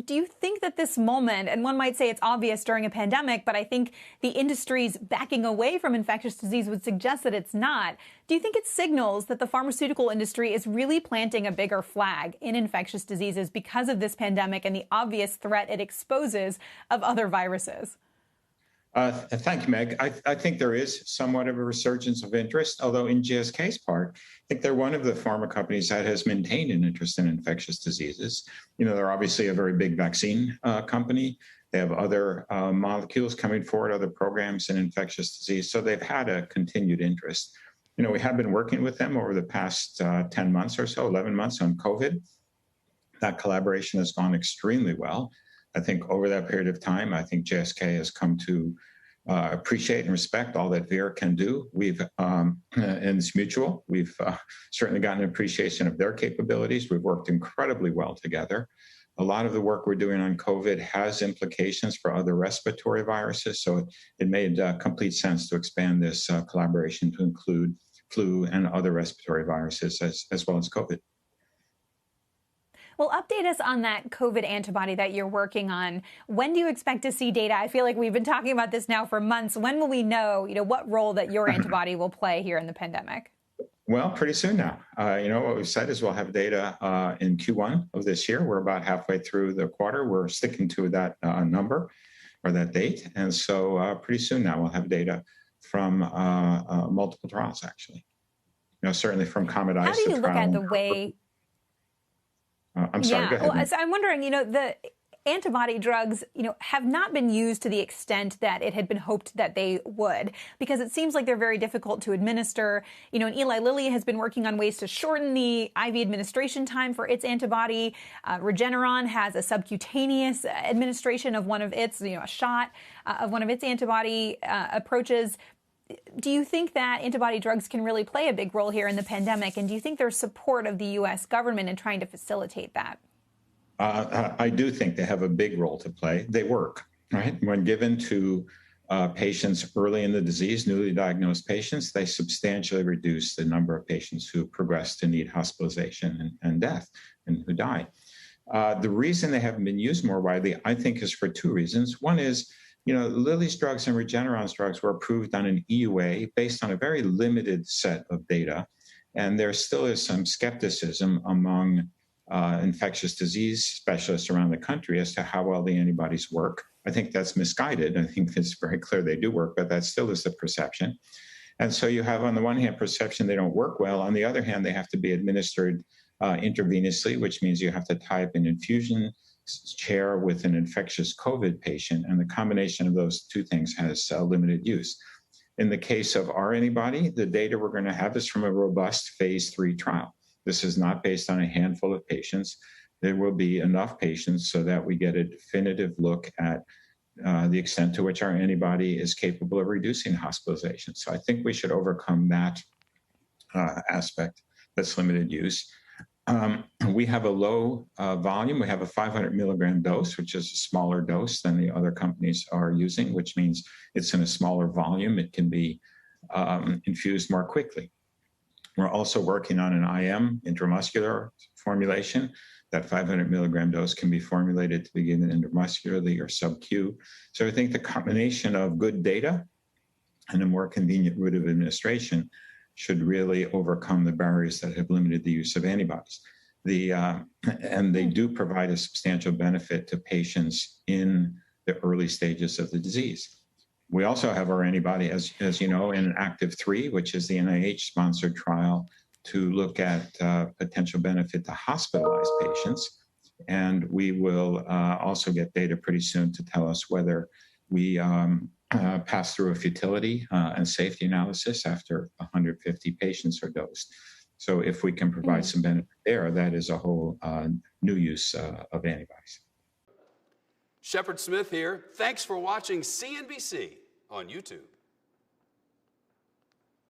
Do you think that this moment, and one might say it's obvious during a pandemic, but I think the industry's backing away from infectious disease would suggest that it's not. Do you think it signals that the pharmaceutical industry is really planting a bigger flag in infectious diseases because of this pandemic and the obvious threat it exposes of other viruses? Thank you, Meg. I think there is somewhat of a resurgence of interest, although in GSK's part, I think they're one of the pharma companies that has maintained an interest in infectious diseases. They're obviously a very big vaccine company. They have other molecules coming forward, other programs in infectious disease. So they've had a continued interest. We have been working with them over the past 10 months or so, 11 months on COVID. That collaboration has gone extremely well. I think over that period of time, I think GSK has come to appreciate and respect all that Vir can do. And it's mutual. We've certainly gotten an appreciation of their capabilities. We've worked incredibly well together. A lot of the work we're doing on COVID has implications for other respiratory viruses. So it made complete sense to expand this collaboration to include flu and other respiratory viruses as well as COVID. Well, update us on that COVID antibody that you're working on. When do you expect to see data? I feel like we've been talking about this now for months. When will we know, what role that your antibody will play here in the pandemic? Well, pretty soon now. What we've said is we'll have data in Q1 of this year. We're about halfway through the quarter. We're sticking to that number or that date. And so pretty soon now we'll have data from multiple trials, actually. Certainly from Comet How do you look at the way... I'm sorry, go ahead. Well, so I'm wondering, the antibody drugs, have not been used to the extent that it had been hoped that they would, because it seems like they're very difficult to administer. And Eli Lilly has been working on ways to shorten the IV administration time for its antibody. Regeneron has a subcutaneous administration of one of its, a shot of one of its antibody approaches. Do you think that antibody drugs can really play a big role here in the pandemic? And do you think there's support of the U.S. government in trying to facilitate that? I do think they have a big role to play. They work, right? When given to patients early in the disease, newly diagnosed patients, they substantially reduce the number of patients who progress to need hospitalization and death and who die. The reason they haven't been used more widely, I think, is for two reasons. One is, Lilly's drugs and Regeneron's drugs were approved on an EUA based on a very limited set of data. And there still is some skepticism among infectious disease specialists around the country as to how well the antibodies work. I think that's misguided. I think it's very clear they do work, but that still is the perception. And so you have, on the one hand, perception they don't work well. On the other hand, they have to be administered intravenously, which means you have to tie up an infusion chair with an infectious COVID patient, and the combination of those two things has limited use. In the case of our antibody, the data we're going to have is from a robust phase 3 trial. This is not based on a handful of patients. There will be enough patients so that we get a definitive look at the extent to which our antibody is capable of reducing hospitalization. So I think we should overcome that aspect that's limited use. We have a low volume. We have a 500 milligram dose, which is a smaller dose than the other companies are using, which means it's in a smaller volume. It can be infused more quickly. We're also working on an IM, intramuscular formulation. That 500 milligram dose can be formulated to be given intramuscularly or sub-Q. So I think the combination of good data and a more convenient route of administration should really overcome the barriers that have limited the use of antibodies. And they do provide a substantial benefit to patients in the early stages of the disease. We also have our antibody, as you know, in Active 3, which is the NIH-sponsored trial to look at potential benefit to hospitalized patients. And we will also get data pretty soon to tell us whether we pass through a futility and safety analysis after 150 patients are dosed. So if we can provide some benefit there, that is a whole new use of antibodies. Shepard Smith here. Thanks for watching CNBC on YouTube.